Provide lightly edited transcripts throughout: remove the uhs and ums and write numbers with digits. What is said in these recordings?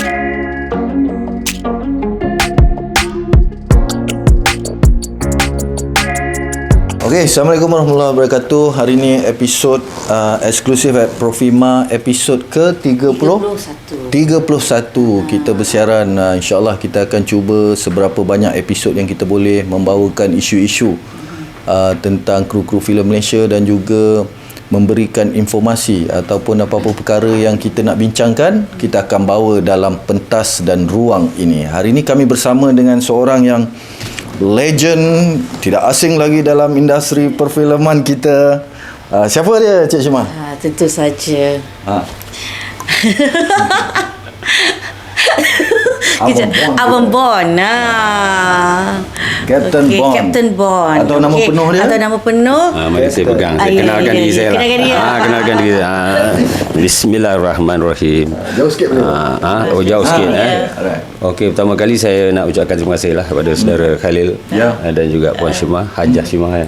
Okay, Assalamualaikum warahmatullahi wabarakatuh. Hari ini episod eksklusif at Profima, episod ke-30 31. Kita bersiaran, insyaAllah kita akan cuba seberapa banyak episod yang kita boleh membawakan isu-isu tentang kru-kru filem Malaysia dan juga memberikan informasi ataupun apa-apa perkara yang kita nak bincangkan, kita akan bawa dalam pentas dan ruang ini. Hari ini kami bersama dengan seorang yang legend, tidak asing lagi dalam industri perfilman kita. Siapa dia, Cik Syimah? Tentu saja. Abang Bond. Captain Bond. Captain Bond. Atau nama penuh dia? Atau nama penuh. Mari saya pegang. Saya kenalkan diri saya lah. Kenalkan diri saya. Bismillahirrahmanirrahim. Jauh sikit boleh? Jauh sikit. Alright. Okey, pertama kali saya nak ucapkan terima kasih lah kepada saudara Khalil dan juga Puan Syimah, Hajah Syimah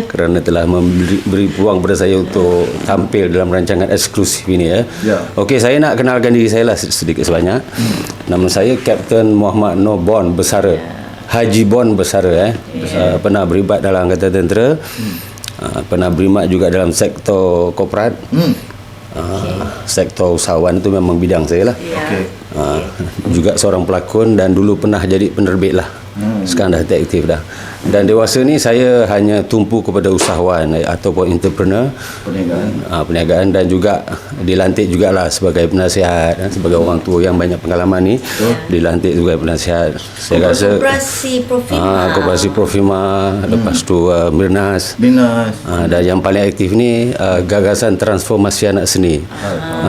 kerana telah memberi peluang kepada saya untuk tampil dalam rancangan eksklusif ini Okey, saya nak kenalkan diri saya lah sedikit sebanyak. Nama saya Kapten Muhammad Noor Bond Bersara. Haji Bond Bersara pernah beribat dalam Angkatan Tentera. Pernah berimat juga dalam sektor korporat. Sektor usahawan itu memang bidang saya lah. Juga seorang pelakon dan dulu pernah jadi penerbit lah. Sekarang dah aktif dah. Dan dewasa ni saya hanya tumpu kepada usahawan ataupun entrepreneur, perniagaan dan juga dilantik jugalah sebagai penasihat, sebagai orang tua yang banyak pengalaman ni, dilantik sebagai penasihat. Saya rasa Koperasi Profima, lepas tu Mirnas. Dan yang paling aktif ni gagasan transformasi anak seni.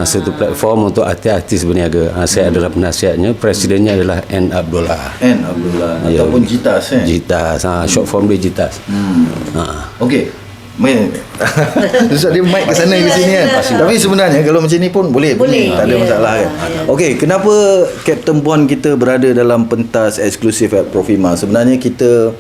Satu platform untuk artis-artis berniaga. Saya adalah penasihatnya, presidennya adalah N. Abdullah. Ataupun Jitas Jitas. Short form dia Jitas. Okey. Susah dia mic ke sana ke sini kan. Tapi sebenarnya kalau macam ni pun boleh. Tak ada masalah kan. Okey, kenapa Captain Bond kita berada dalam pentas eksklusif at Profima? Sebenarnya kita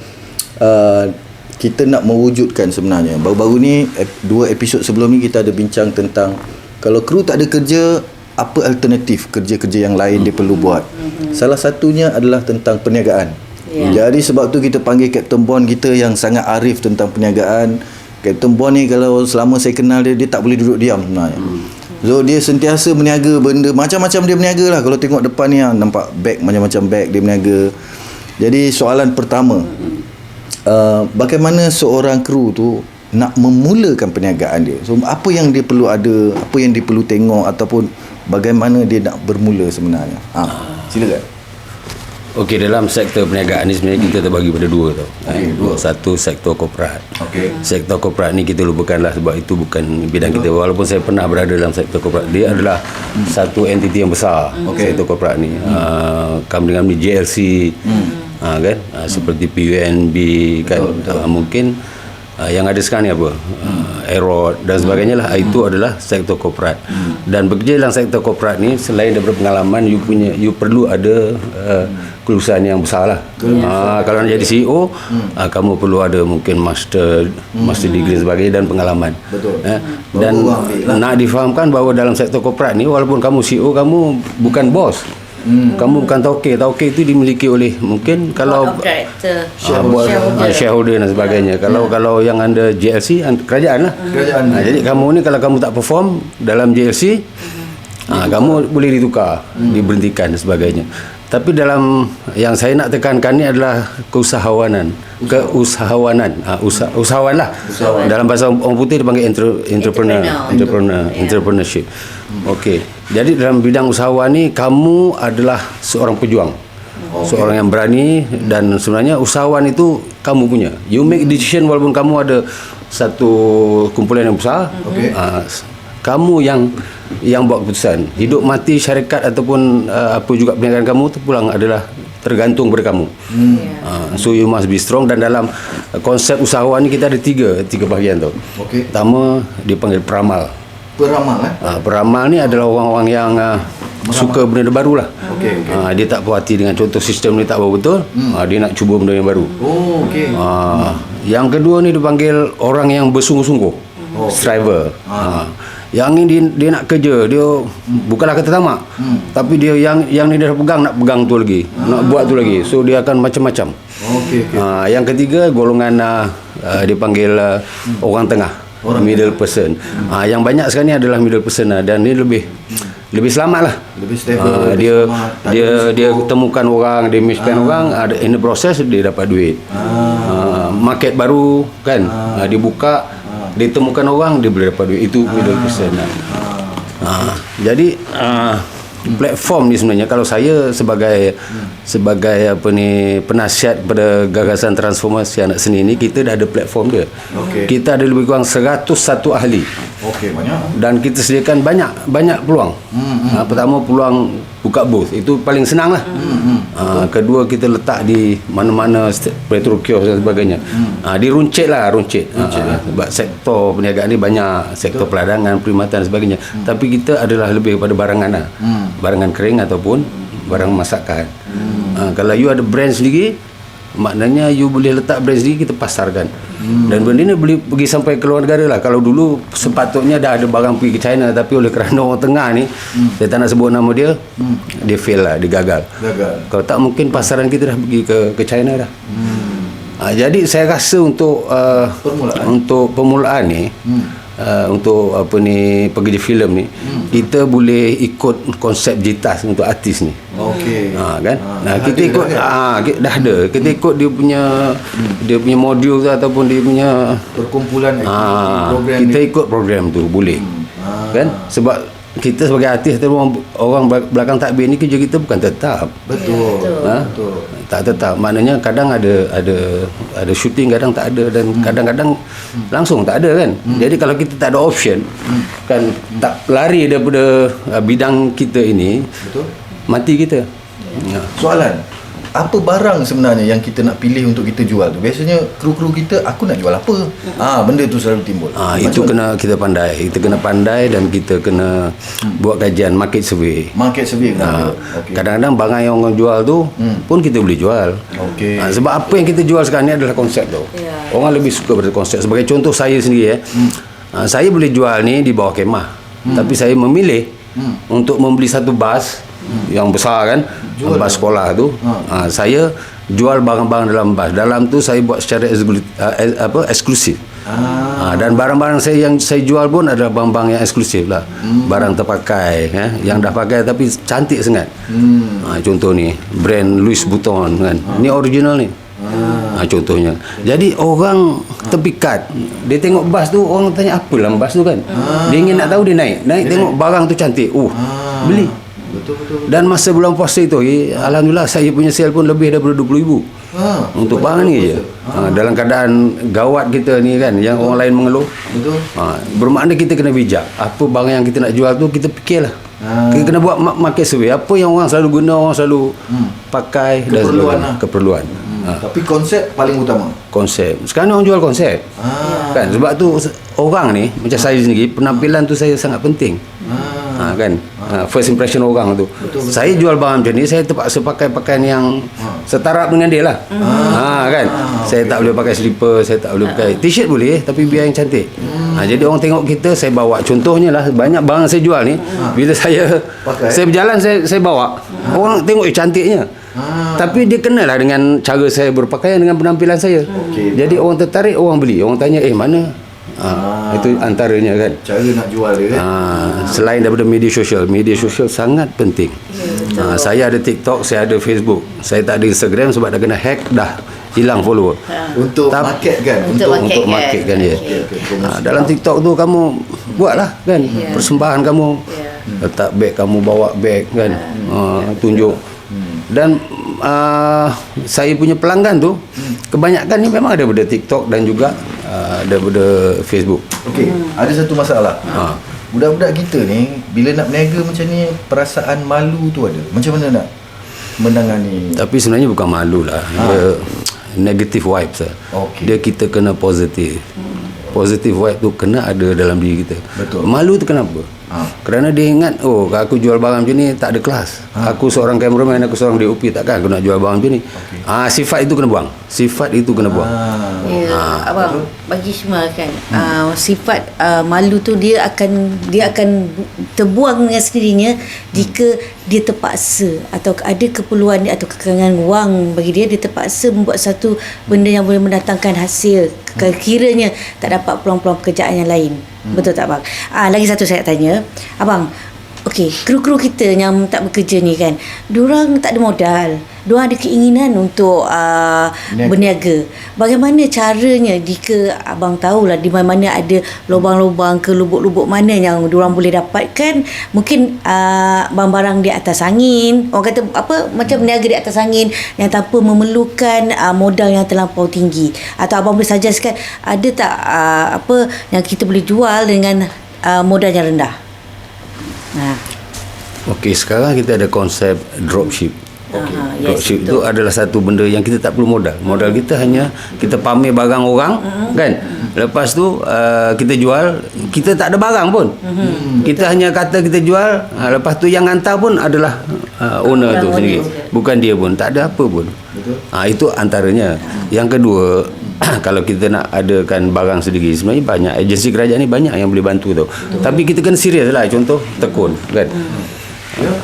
nak mewujudkan sebenarnya. Baru-baru ni 2 episod sebelum ni kita ada bincang tentang kalau kru tak ada kerja, apa alternatif kerja-kerja yang lain dia perlu buat. Salah satunya adalah tentang perniagaan. Jadi sebab tu kita panggil Captain Bond kita yang sangat arif tentang perniagaan. Captain Bond ni kalau selama saya kenal dia tak boleh duduk diam sebenarnya. So dia sentiasa berniaga benda macam-macam, dia berniaga lah. Kalau tengok depan ni nampak beg, macam-macam beg dia berniaga. Jadi soalan pertama, bagaimana seorang kru tu nak memulakan perniagaan dia? So apa yang dia perlu ada, apa yang dia perlu tengok, ataupun bagaimana dia nak bermula sebenarnya? Silakan. Okey, dalam sektor perniagaan ni sebenarnya kita terbagi pada dua tau. Satu sektor korporat. Sektor korporat ni kita lupakanlah sebab itu bukan bidang kita. Walaupun saya pernah berada dalam sektor korporat, dia adalah satu entiti yang besar. Sektor korporat ni company JLC kan, seperti PUNB kan, mungkin yang ada sekarang ni apa, Aerod dan sebagainya lah. Itu adalah sektor korporat. Dan bekerja dalam sektor korporat ni, selain daripada pengalaman, you perlu ada kelulusan yang besar lah. Kalau nak jadi CEO, kamu perlu ada mungkin master degree dan sebagainya, dan pengalaman. Dan nak difahamkan bahawa dalam sektor korporat ni, walaupun kamu CEO, kamu bukan bos. Kamu bukan tauke itu dimiliki oleh mungkin kalau shareholder dan sebagainya. Kalau yang anda JLC, kerajaan lah. Jadi kamu ni kalau kamu tak perform dalam JLC, kamu boleh ditukar, diberhentikan dan sebagainya. Tapi dalam yang saya nak tekankan ni adalah keusahawanan. Usahawan lah. Dalam bahasa orang putih dipanggil entrepreneurship. Okey. Jadi dalam bidang usahawan ni, kamu adalah seorang pejuang. Seorang yang berani, dan sebenarnya usahawan itu kamu punya. You make decision walaupun kamu ada satu kumpulan yang besar. Kamu yang buat keputusan. Hidup mati syarikat ataupun apa juga perniagaan kamu tu pulang adalah tergantung pada kamu. So you must be strong. Dan dalam konsep usahawan ni kita ada tiga bahagian tu. Pertama dipanggil peramal. Peramal ni adalah orang-orang yang suka benda baru lah. Dia tak puas hati dengan contoh sistem ni tak betul. Dia nak cuba benda yang baru. Yang kedua ni dipanggil orang yang bersungguh-sungguh. Striver. Yang ni dia nak kerja, dia bukanlah kata tamak. Tapi dia yang ni dia nak pegang tu lagi, nak buat tu lagi. So dia akan macam-macam. Yang ketiga golongan dia panggil orang tengah, middle person. Yang banyak sekarang ni adalah middle person dan dia lebih selamat lah. Lebih stable. Dia temukan orang, dia miskan orang, ada in the process dia dapat duit. Market baru kan, dia buka, dia temukan orang, dia boleh dapat duit. Itu middle person lah. Jadi platform ni sebenarnya, kalau saya sebagai apa ni, penasihat pada gagasan transformasi anak seni ni, kita dah ada platform dia. Kita ada lebih kurang 101 ahli. Banyak. Dan kita sediakan banyak peluang. Pertama, peluang buka booth, itu paling senang lah. Kedua, kita letak di mana-mana petro kios dan sebagainya. Diruncit lah. Sebab sektor perniagaan ni banyak, sektor peladangan, perkhidmatan dan sebagainya. Tapi kita adalah lebih kepada barangan lah. Barangan kering ataupun barang masakan. Kalau you ada brand sendiri, maknanya you boleh letak brand sendiri, kita pasarkan. Dan benda ni boleh pergi sampai ke luar negara lah. Kalau dulu sepatutnya dah ada barang pergi ke China, tapi oleh kerana orang tengah ni, saya tak nak sebut nama dia, dia fail lah, dia gagal. Kalau tak, mungkin pasaran kita dah pergi ke China dah. Jadi saya rasa untuk permulaan ni, untuk apa ni, pekerja filem ni, kita boleh ikut konsep JITAS untuk artis ni. Kan? Kita ikut dah ada. Kita ikut dia punya modul tu, ataupun dia punya perkumpulan program kita ikut program tu boleh. Kan? Sebab kita sebagai artis atau orang belakang takbir ni, kerja kita bukan tetap. Betul. Tak tetap. Maknanya kadang ada shooting, kadang tak ada, dan kadang-kadang langsung tak ada kan. Jadi kalau kita tak ada option, kan, tak lari daripada bidang kita ini, mati kita. Soalan, apa barang sebenarnya yang kita nak pilih untuk kita jual tu? Biasanya kru-kru kita, aku nak jual apa? Benda tu selalu timbul. Itu kena kita pandai. Kita kena pandai dan kita kena buat kajian market survey. Kadang-kadang barang yang orang jual tu pun kita boleh jual. Sebab apa yang kita jual sekarang ni adalah konsep tu. Orang lebih suka pada konsep. Sebagai contoh saya sendiri, saya boleh jual ni di bawah kemah. Tapi saya memilih untuk membeli satu bas yang besar kan, bas sekolah tu. Saya jual barang-barang dalam bas. Dalam tu saya buat secara eksklusif. Dan barang-barang yang saya jual pun adalah barang-barang yang eksklusif lah. Barang terpakai, yang dah pakai tapi cantik sangat. Contoh ni brand Louis Vuitton kan, ni original ni. Contohnya. Jadi orang terpikat, dia tengok bas tu, orang tanya apa dalam bas tu kan. Dia ingin nak tahu, dia naik tengok barang tu cantik, beli. Betul. Dan masa bulan puasa itu, alhamdulillah saya punya sale pun lebih daripada 20,000 untuk barang ni je. Dalam keadaan gawat kita ni kan, yang orang lain mengeluh. Bermakna kita kena bijak. Apa barang yang kita nak jual tu, kita fikirlah. Kita kena buat market survey. Apa yang orang selalu guna, orang selalu pakai, keperluan. Tapi konsep paling utama. Konsep. Sekarang orang jual konsep. Kan? Sebab tu orang ni, macam saya sendiri, penampilan tu saya sangat penting. Kan? First impression orang tu. Betul. Saya jual barang macam ni, saya terpaksa pakai pakaian yang setarap dengan dia lah. Kan? Saya tak boleh pakai slipper, saya tak boleh pakai t-shirt boleh, tapi biar yang cantik. Jadi orang tengok kita, saya bawa. Contohnya lah, banyak barang saya jual ni, bila saya berjalan, saya bawa. Orang tengok cantiknya. Tapi dia kenalah dengan cara saya berpakaian, dengan penampilan saya. Jadi orang tertarik, orang beli. Orang tanya, mana? Itu antaranya kan, cara nak jual dia kan. Selain daripada media sosial sangat penting. Saya ada TikTok, saya ada Facebook, saya tak ada Instagram sebab dah kena hack, dah hilang follower. Untuk market kan, untuk market kan dia. Dalam TikTok tu kamu buatlah kan, persembahan kamu, letak beg, kamu bawa beg kan, tunjuk. Dan saya punya pelanggan tu kebanyakan ni memang ada daripada TikTok dan juga daripada Facebook. Ada satu masalah. Budak-budak kita ni bila nak berniaga macam ni, perasaan malu tu ada. Macam mana nak menangani? Tapi sebenarnya bukan malu lah. Dia negative vibes lah. Dia kita kena positif. Positive vibe tu kena ada dalam diri kita. Betul. Malu tu kenapa? Kerana dia ingat, oh aku jual barang macam ni tak ada kelas. Aku seorang cameraman, aku seorang DOP, takkan aku nak jual barang macam ni. Sifat itu kena buang. Sifat itu kena buang. Abang bagi semua kan, sifat malu tu dia akan terbuang dengan sendirinya jika dia terpaksa atau ada keperluan atau kekurangan wang bagi dia terpaksa membuat satu benda yang boleh mendatangkan hasil kiranya tak dapat peluang-peluang pekerjaan yang lain. Betul tak bang? Lagi satu saya nak tanya abang, okey, kru-kru kita yang tak bekerja ni kan, diorang tak ada modal, diorang ada keinginan untuk berniaga. Bagaimana caranya jika abang tahulah di mana-mana ada lubang-lubang ke lubuk-lubuk mana yang diorang boleh dapatkan mungkin barang-barang di atas angin, orang kata apa, macam berniaga di atas angin yang tanpa memerlukan modal yang terlampau tinggi. Atau abang boleh suggestkan ada tak apa yang kita boleh jual dengan modal yang rendah? Okey, sekarang kita ada konsep dropship. Dropship itu adalah satu benda yang kita tak perlu modal. Modal kita hanya kita pamer barang orang, kan? Lepas tu kita jual, kita tak ada barang pun. Kita hanya kata kita jual, lepas tu yang hantar pun adalah owner tu sendiri. Bukan dia pun, tak ada apa pun. Itu antaranya. Yang kedua, kalau kita nak adakan barang sendiri, sebenarnya banyak agensi kerajaan ni banyak yang boleh bantu tau. Tapi kita kena serius lah. Contoh tekun, kan?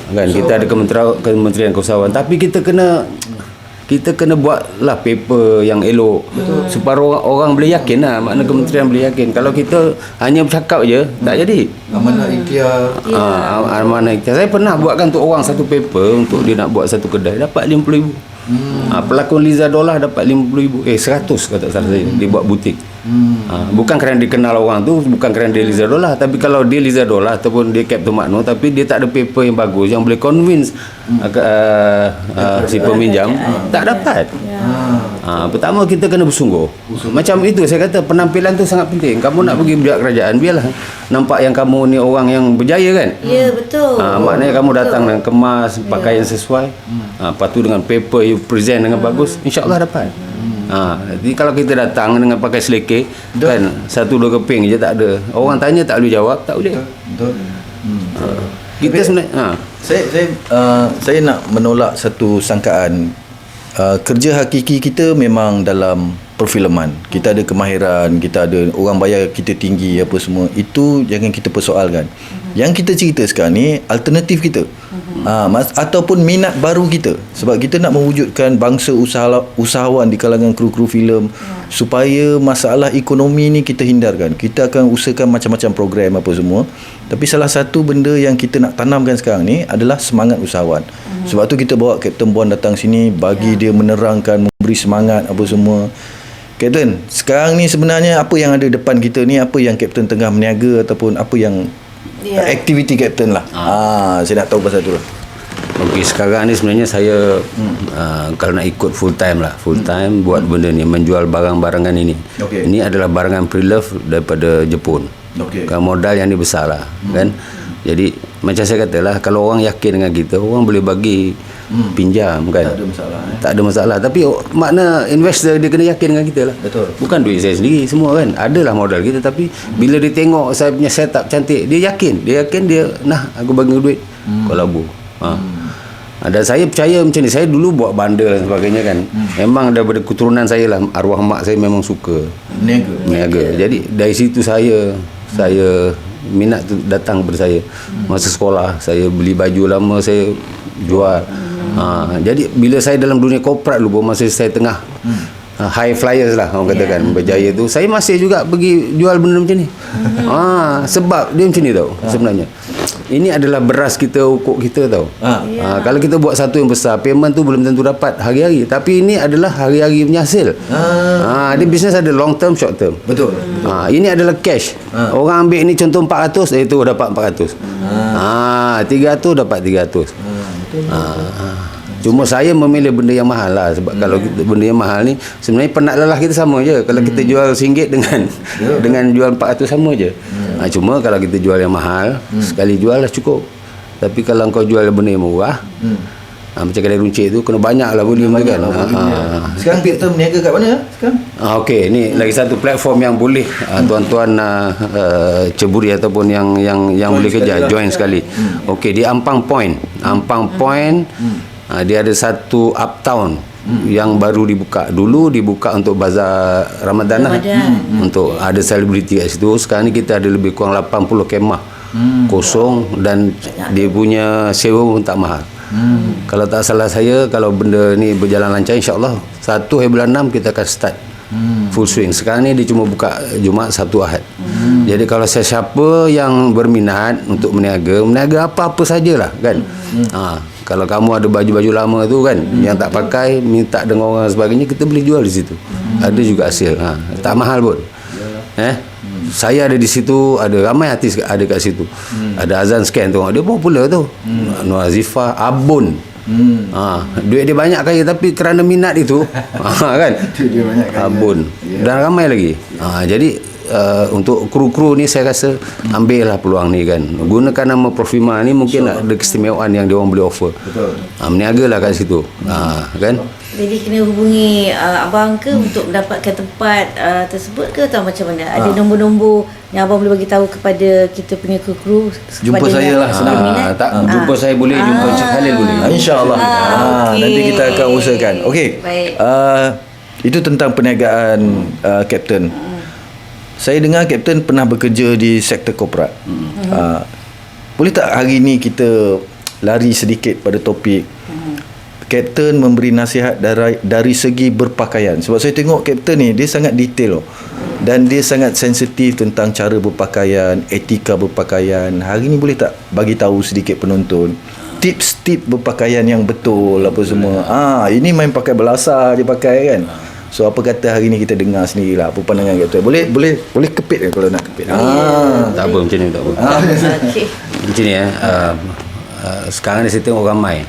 Kan kita ada kementerian keusahawan, tapi kita kena buatlah paper yang elok. Supaya orang boleh yakin lah, makna kementerian boleh yakin. Kalau kita hanya bercakap je, tak jadi. Amanah ikhtiar. Amanah ikhtiar. Saya pernah buatkan untuk orang satu paper untuk dia nak buat satu kedai, dapat RM50,000. Pelakon Liza Dolah dapat RM50,000, 100 kalau tak salah saya, dia buat butik. Bukan kerana dia kenal orang tu, bukan kerana dia Liza Dolah, tapi kalau dia Liza Dolah ataupun dia Captain Makno, tapi dia tak ada paper yang bagus yang boleh convince si peminjam, tak dapat. Pertama kita kena bersungguh. Macam itu saya kata, penampilan tu sangat penting. Kamu nak pergi budak kerajaan, biarlah nampak yang kamu ni orang yang berjaya, kan? Ya, betul. Maknanya kamu datang dengan kemas, pakaian sesuai. Lepas tu dengan paper you present dengan bagus, insya-Allah dapat. Jadi kalau kita datang dengan pakai selekeh, kan, 1-2 keping je tak ada, orang tanya tak boleh jawab, tak boleh. Betul. Kita sebenarnya saya nak menolak satu sangkaan. Kerja hakiki kita memang dalam perfilman. Kita ada kemahiran, kita ada orang bayar kita tinggi apa semua. Itu jangan kita persoalkan. Yang kita cerita sekarang ni alternatif kita. Ataupun minat baru kita. Sebab kita nak mewujudkan bangsa usahawan di kalangan kru-kru filem, supaya masalah ekonomi ni kita hindarkan. Kita akan usahakan macam-macam program apa semua. Tapi salah satu benda yang kita nak tanamkan sekarang ni adalah semangat usahawan. Sebab tu kita bawa Kapten Bon datang sini, bagi dia menerangkan, memberi semangat apa semua. Kapten, sekarang ni sebenarnya apa yang ada depan kita ni, apa yang Kapten tengah meniaga ataupun apa yang aktiviti Kapten lah. Saya nak tahu pasal tu lah. Okey, sekarang ni sebenarnya saya kalau nak ikut full time buat benda ni, menjual barang-barangan ini. Ini adalah barangan pre-love daripada Jepun. Modal yang ni besar lah, kan? Jadi macam saya katalah, kalau orang yakin dengan kita, orang boleh bagi pinjam, kan? Tak ada masalah. Tak ada masalah. Tapi makna investor dia kena yakin dengan kita lah. Betul. Bukan duit saya sendiri semua, kan? Adalah modal kita, tapi bila dia tengok saya punya setup cantik, dia yakin dia nah aku bagi duit, kolabor. Dan saya percaya macam ni. Saya dulu buat bandar dan sebagainya, kan. Memang daripada keturunan saya lah, arwah mak saya memang suka meniaga. Jadi dari situ saya minat tu datang kepada saya. Masa sekolah saya beli baju lama, saya jual. Jadi bila saya dalam dunia korporat dulu, masa saya tengah high flyers lah orang katakan, berjaya tu, saya masih juga pergi jual benda macam ni. Sebab dia macam ni tau. Sebenarnya ini adalah beras kita, ukuk kita tau. Kalau kita buat satu yang besar, payment tu belum tentu dapat hari-hari, tapi ini adalah hari-hari punya hasil. Dia bisnes ada long term, short term. Betul. Ini adalah cash. Orang ambil ni contoh 400, itu dapat 400. 300 dapat 300. Cuma saya memilih benda yang mahal lah. Sebab kalau benda yang mahal ni, sebenarnya penat lelah kita sama je. Kalau kita jual RM1 dengan jual 400 sama je. Cuma kalau kita jual yang mahal, sekali jual lah cukup. Tapi kalau kau jual benda yang murah, macam kedai runcit tu kena banyak lah volume tu kan. Sekarang kita berniaga kat mana sekarang? Okey, ni lagi satu platform yang boleh tuan-tuan ceburi ataupun yang boleh kerja join sekali. Okey, di Ampang Point. Ampang Point dia ada satu uptown yang baru dibuka. Dulu dibuka untuk bazar Ramadan lah. Untuk ada selebriti kat situ. Sekarang ni kita ada lebih kurang 80 kemah kosong dan dia punya sewa pun tak mahal. Kalau tak salah saya, kalau benda ni berjalan lancar, insyaAllah 1 hari bulan 6 kita akan start full swing. Sekarang ni dia cuma buka Jumaat, Sabtu, Ahad. Jadi kalau siapa yang berminat untuk meniaga apa-apa sajalah kan. Kalau kamu ada baju-baju lama tu kan yang tak pakai, minta dengan orang sebagainya, kita boleh jual di situ. Ada juga hasil. Tak mahal pun. Saya ada di situ, ada ramai artis ada kat situ. Ada Azan Scan tu, dia popular tu. Nur Azifah, Abun. Duit dia banyak kaya tapi kerana minat itu kan. Dia banyak kaya. Abun. Dan ramai lagi. Jadi untuk kru-kru ni saya rasa ambillah peluang ni kan. Gunakan nama Profima ni, mungkin ada keistimewaan yang dia orang boleh offer. Betul. Meniagalah kat situ. Kan? Jadi kena hubungi abang ke untuk mendapatkan tempat tersebut ke atau macam mana? Ada nombor-nombor yang abang boleh bagi tahu kepada kita punya kru-kru? Jumpa saya lah senang. Jumpa saya boleh, jumpa Encik Khalil boleh. InsyaAllah. Okay. Nanti kita akan usahakan. Okey. Itu tentang perniagaan Kapten. Saya dengar Kapten pernah bekerja di sektor korporat. Boleh tak hari ni kita lari sedikit pada topik Kapten memberi nasihat dari segi berpakaian. Sebab saya tengok Kapten ni dia sangat detail dan dia sangat sensitif tentang cara berpakaian, etika berpakaian. Hari ni boleh tak bagi tahu sedikit penonton tips-tips berpakaian yang betul apa semua. Ini main pakai belasah je pakai kan. So apa kata hari ni kita dengar sendirilah apa pandangan Kapten. Boleh kepit ke kalau nak kepit? Tak apa macam ni, tak apa. Macam ni sekarang ni saya tengok ramai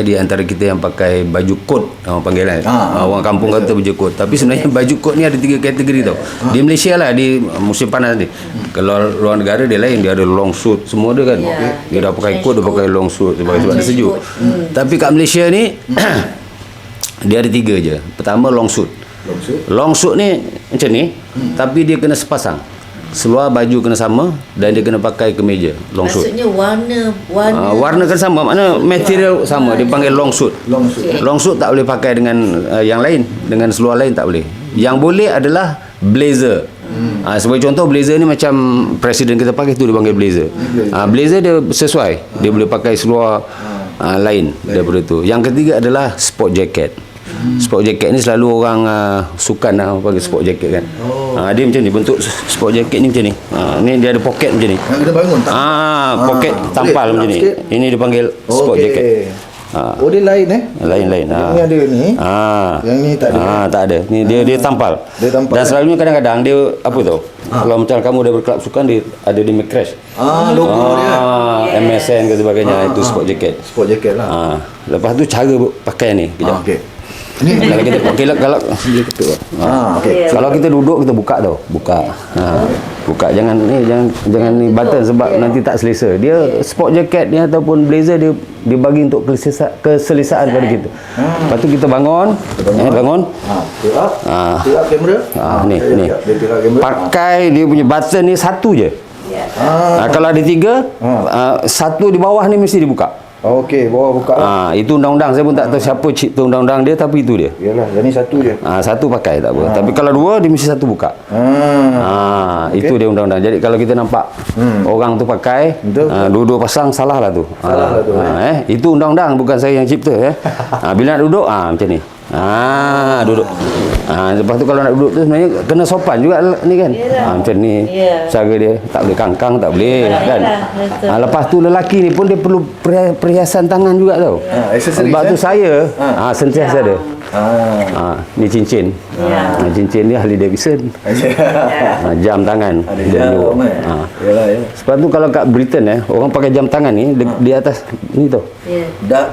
di antara kita yang pakai baju kot, orang panggil kan. Orang kampung kata baju kot, tapi sebenarnya baju kot ni ada 3 kategori tau. Di Malaysia lah, di musim panas ni. Kalau luar negara dia lain, dia ada long suit semua dia kan. Dia dah pakai kot, dia pakai long suit sebab dia sejuk. Tapi kat Malaysia ni dia ada 3 je. Pertama long suit. Long suit ni macam ni, tapi dia kena sepasang. Seluar baju kena sama dan dia kena pakai kemeja long suit. Maksudnya warna kena sama, makna material sama, dia panggil long suit. Long suit tak boleh pakai dengan yang lain, dengan seluar lain tak boleh. Yang boleh adalah blazer. Sebagai contoh, blazer ni macam presiden kita pakai tu, dia panggil blazer. Blazer dia sesuai, dia boleh pakai seluar lain daripada tu. Yang ketiga adalah sport jacket. Sport jacket ni selalu orang sukan lah pakai sport jacket kan. Dia macam ni, bentuk sport jacket ni macam ni. Ni dia ada poket macam ni. Kena bangun tak? Poket tampal macam ni. Ini dia panggil sport jacket. Dia lain Lain-lain. Yang ni ada ni. Yang ni tak ada. Tak ada. Ni dia tampal. Dan selalunya kadang-kadang dia apa tau? Kalau macam kamu dah berkelab sukan, dia ada di crash. Logo dia. MSN ke sebagainya, itu sport jacket. Sport jacket lah. Lepas tu cara pakaian ni. Kejap. Okey. Kalau kita kalau kita duduk, kita buka tau. Buka, jangan ni button sebab nanti tak selesa. Dia sport jacket ni ataupun blazer dia bagi untuk keselesaan pada kita. Lepas tu kita bangun. Tiap kamera. Ni. Pakai dia punya button ni satu je. Kalau ada 3, satu di bawah ni mesti dibuka. Okey, bawah buka lah. Itu undang-undang. Saya pun tak tahu siapa cipta undang-undang dia, tapi itu dia. Yalah, yang ni satu je. Satu pakai tak apa. Tapi kalau 2, dia mesti satu buka. Itu dia undang-undang. Jadi kalau kita nampak orang tu pakai, dua-dua pasang, salah lah tu. Itu undang-undang, bukan saya yang cipta. Bila nak duduk, macam ni. Duduk. Lepas tu kalau nak duduk tu sebenarnya kena sopan juga ni kan. Macam ni. Cara dia tak boleh kangkang, tak boleh kan. Lepas tu lelaki ni pun dia perlu perhiasan tangan juga tau. Sebab tu saya sentiasa ada. Ni cincin. Cincin dia Harley Davidson. Jam tangan. Sebab tu kalau kat Britain orang pakai jam tangan ni di atas ni tau.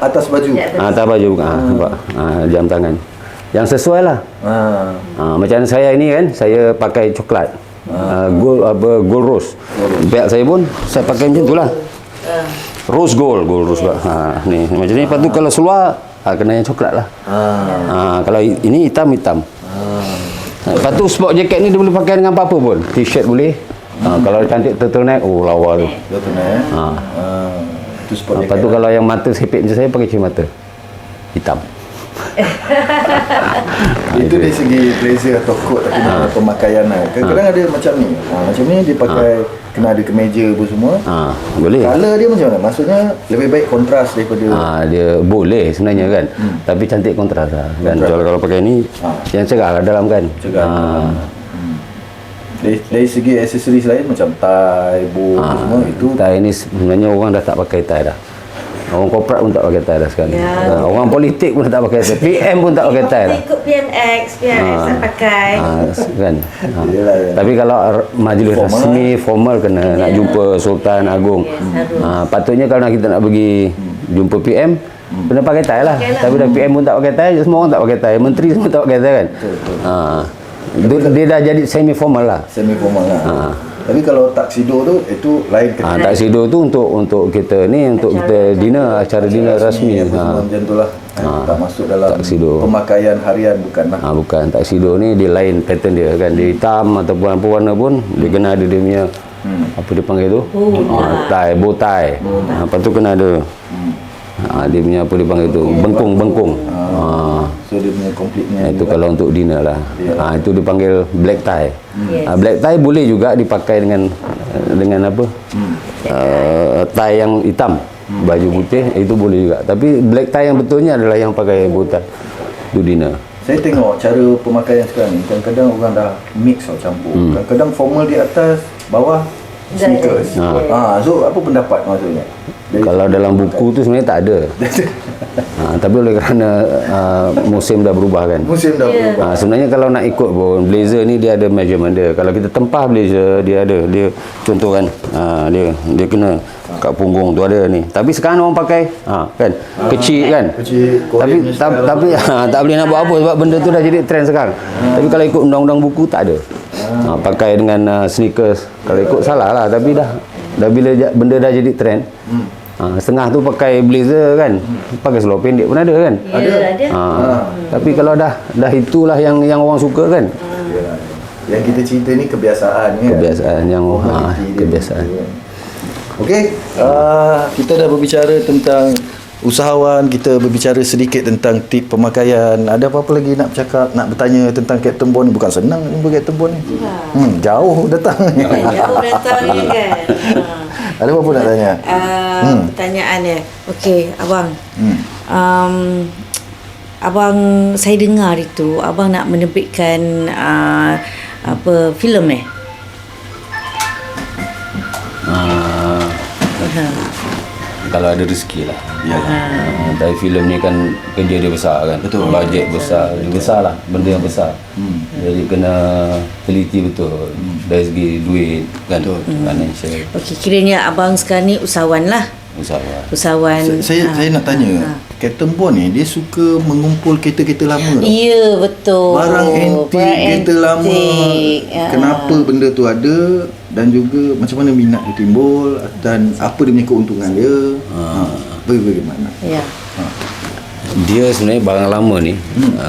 Atas baju. Atas baju nampak. Jam tangan. Yang sesuai lah. Macam saya ini kan, saya pakai coklat. Gold rose. Pihak saya pun saya pakai macam tu lah. Rose gold rose gold. Ni macam ni. Lepas tu kalau seluar kena yang coklat lah. Kalau ini hitam. Lepas tu sport jacket ni dia boleh pakai dengan apa-apa pun. T-shirt boleh. Kalau cantik turtleneck, lawa tu. Turtleneck. Itu sport jacket. Lepas tu kalau yang mata sepit macam saya pakai cermin mata hitam. Itu dari segi blazer atau coat tapi dalam pemakaian lah. Kadang-kadang ada macam ni. Macam ni dia pakai kena ada kemeja apa semua. Boleh. Color dia macam mana? Maksudnya lebih baik kontras daripada dia boleh sebenarnya kan. Tapi cantik kontras lah kan. Kalau pakai ni yang cerah lah dalam kan. Dari segi aksesoris lain macam tie, bow semua itu tie ni sebenarnya orang dah tak pakai tie dah. Orang korporat pun tak pakai tie dah sekarang. Orang politik pun tak pakai tie. PM pun tak pakai tie dah. Ikut PMX tak pakai. Kan. Tapi kalau majlis rasmi formal kena nak jumpa Sultan Agong. Patutnya kalau kita nak pergi jumpa PM kena pakai tie lah. Tapi dah PM pun tak pakai tie, semua orang tak pakai tie. Menteri semua tak pakai tie kan. Dia dah jadi semi formal lah. Tapi kalau tuxedo tu itu lain kena. Tuxedo tu untuk kita ni, untuk kita dinner, acara dinner rasmi. Macam tu lah. Tak masuk dalam tuxedo. Pemakaian harian bukan lah. Bukan. Tuxedo ni dia lain pattern dia kan. Dia hitam ataupun apa warna pun dia kena ada dia punya apa dia panggil tu? Tie, bow tie. Lepas tu kena ada dia punya apa dia panggil tu? Bengkung. So dia punya completenya itu kalau untuk dinner lah. Itu dipanggil black tie. Black tie boleh juga dipakai dengan apa? Tie yang hitam, baju putih itu boleh juga. Tapi black tie yang betulnya adalah yang pakai bow tie. Itu dinner. Saya tengok cara pemakaian sekarang ni, kadang-kadang orang dah mix atau campur. Kadang-kadang formal di atas, bawah sneakers. So apa pendapat maksudnya? Kalau dalam buku tu sebenarnya tak ada. Tapi oleh kerana musim dah berubah kan. Sebenarnya kalau nak ikut pun blazer ni dia ada measurement dia. Kalau kita tempah blazer dia ada. Dia contoh kan dia kena kat punggung tu ada ni. Tapi sekarang orang pakai kan kecil kan. Tapi tak boleh nak buat apa sebab benda tu dah jadi trend sekarang. Tapi kalau ikut undang-undang buku tak ada. Pakai dengan sneakers. Kalau ikut salah lah. Tapi dah bila benda dah jadi trend. Setengah tu pakai blazer kan, pakai seluar pendek pun ada kan. Ada. Tapi kalau dah itulah yang orang suka kan. Yang kita cerita ni kebiasaan kan. Kebiasaan. Okey, kita dah berbicara tentang usahawan, kita berbicara sedikit tentang tip pemakaian. Ada apa-apa lagi nak bercakap, nak bertanya tentang Captain Bond ni? Bukan senang jumpa Captain Bond ni. Jauh datang. Jauh datang ni kan. Ada apa-apa nak tanya? Pertanyaan dia. Okey, abang. Abang, saya dengar itu abang nak menerbitkan filem Kalau ada rezeki lah. Tapi filem ni kan kerja dia besar kan. Betul. Bajet besar. Dia besar lah. Benda yang besar. Jadi kena teliti betul. Dari segi duit kan. Financial. Okey, kiranya abang sekarang ni usahawan lah. Usahawan. Saya nak tanya, Captain Bond ni dia suka mengumpul kereta-kereta lama. Ya, betul. Barang antik, kereta lama. Kenapa benda tu ada dan juga macam mana minat dia timbul dan apa dia punya keuntungan dia? Bagaimana? Ya. Dia sebenarnya barang lama ni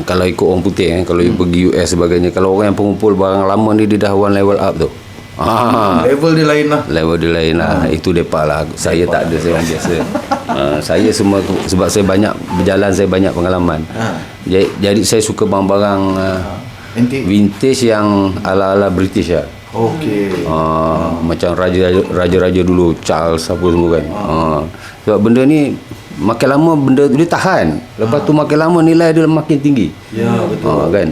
kalau ikut orang putih kalau you pergi US sebagainya, kalau orang yang pengumpul barang lama ni dia dah one level up tu. Level dia lain lah. Itu depa lah. Saya tak ada, saya orang biasa. Saya semua sebab saya banyak berjalan, saya banyak pengalaman. Jadi saya suka barang-barang vintage yang ala-ala British lah. Okey. Macam raja-raja dulu, Charles apa semua kan. Sebab benda ni makin lama benda tu dia tahan. Lepas tu makin lama nilai dia makin tinggi. Ya, betul. Kan.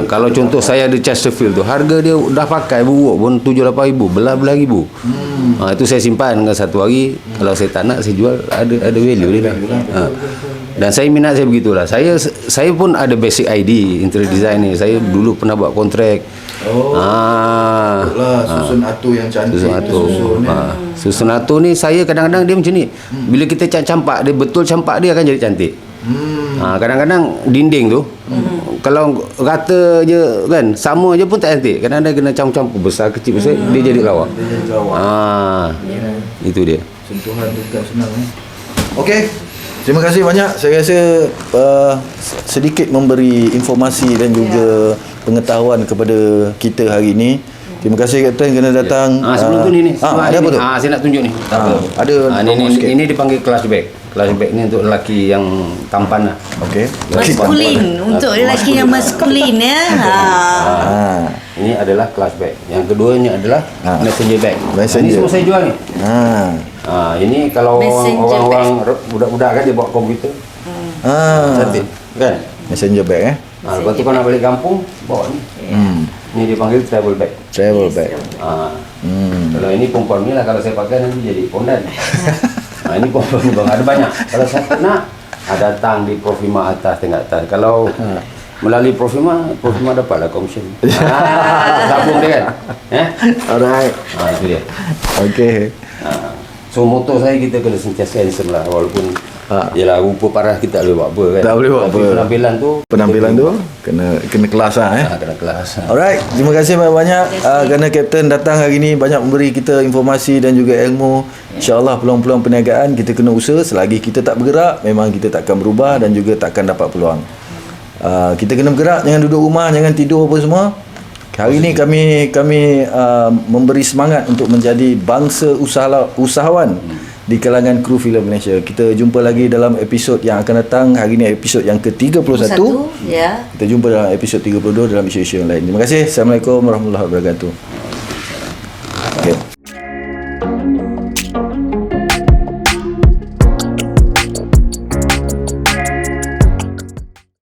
Kalau contoh saya ada Chesterfield tu, harga dia dah pakai buruk pun 7-8 ribu, belah-belah ribu. Itu saya simpan dengan satu hari. Kalau saya tak nak, saya jual, ada value dia lah. Dan saya minat saya begitulah. Saya pun ada basic ID interior design ni. Saya dulu pernah buat kontrak. Susun atur yang cantik. Susun atur ni saya kadang-kadang dia macam ni. Bila kita campak dia, betul campak dia akan jadi cantik. Kadang-kadang dinding tu kalau rata je kan, sama je pun tak cantik. Kadang-kadang kena campur-campur besar kecil besar, dia jadi lawa. Itu dia. So sentuhan tu bukan senang Okey. Terima kasih banyak. Saya rasa sedikit memberi informasi dan juga pengetahuan kepada kita hari ini. Terima kasih Kapten kerana datang. Sebelum tu ni ada apa tu? Saya nak tunjuk ni. Ada ini dipanggil class bag. Class bag ni untuk lelaki yang tampan lah. Okey. Maskulin. Untuk lelaki yang maskulin ya. Ini adalah class bag. Yang keduanya adalah messenger bag. Ini semua saya jual ni. Ini kalau Messenger orang-orang budak-budak kan dia bawa komputer. Cantik kan? Messenger bag Lepas tu kau nak balik kampung, bawa ni. Ni dipanggil travel bag. Travel bag. Kalau ini perempuan ni lah, kalau saya pakai nanti jadi pondan. Ini perempuan ni bang, ada banyak. Kalau saya nak datang di Profima atas, tengah atas. Kalau melalui Profima dapatlah komisen. Gabung dia kan. Alright. Itu dia. Okey. So motor saya kita kena sentiasa handsome lah, walaupun yelah rupa parah kita tak boleh buat apa kan. Tak boleh buat apa. Penampilan tu kena kelas kena kelas. Alright, terima kasih banyak-banyak kerana Kapten datang hari ini, banyak memberi kita informasi dan juga ilmu. InsyaAllah peluang-peluang perniagaan kita kena usaha. Selagi kita tak bergerak, memang kita takkan berubah dan juga takkan dapat peluang. Kita kena bergerak, jangan duduk rumah, jangan tidur apa semua. Hari ini kami memberi semangat untuk menjadi bangsa usahawan di kalangan kru filem Malaysia. Kita jumpa lagi dalam episod yang akan datang. Hari ini episod yang ke-31. Ya. Kita jumpa dalam episod 32 dalam isu-isu yang lain. Terima kasih. Assalamualaikum warahmatullahi wabarakatuh. Okay.